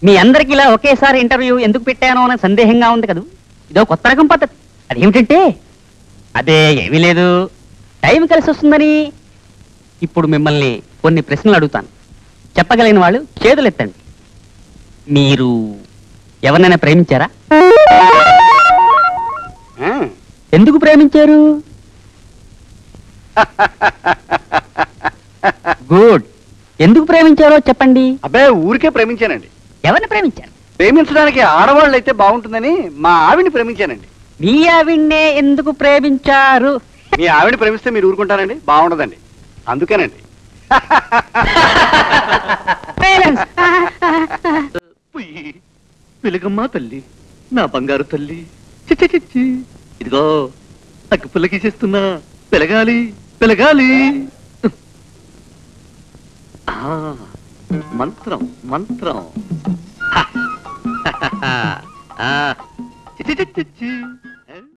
మీ అందరికి ఇలా ఒకేసారి ఇంటర్వ్యూ ఎందుకు పెట్టానో అనే సందేహంగా ఉంది కదా. ఇదో కొత్త రకం పద్ధతి. అదేమిటంటే అదే ఏమీ లేదు, టైం కలిసి వస్తుందని. ఇప్పుడు మిమ్మల్ని కొన్ని ప్రశ్నలు అడుగుతాను. చెప్పగలిగిన వాళ్ళు చేతులు ఎత్తండి. మీరు ఎవరినైనా ప్రేమించారా? ఎందుకు ప్రేమించారు? గుడ్. ఎందుకు ప్రేమించారో చెప్పండి. అబ్బాయి ఊరికే ప్రేమించానండి. ఎవరిని ప్రేమించారు? ప్రేమించడానికి ఆడవాళ్ళు అయితే బాగుంటుందని మా ఆవిడ్ని ప్రేమించానండి. మీ ఆవిడ్నే ఎందుకు ప్రేమించారు? మీ ఆవిడ్ని ప్రేమిస్తే మీరు ఊరుకుంటారండి? బాగుండదండి, అందుకేనండి. వెలుగమ్మా తల్లి, నా బంగారు తల్లి, చిచ్చి ఇదిగో అక్కి పుల్లకిసేస్తున్నా, వెలగాలి వెలగాలి. మంత్రం మంత్రం. చిచ్చి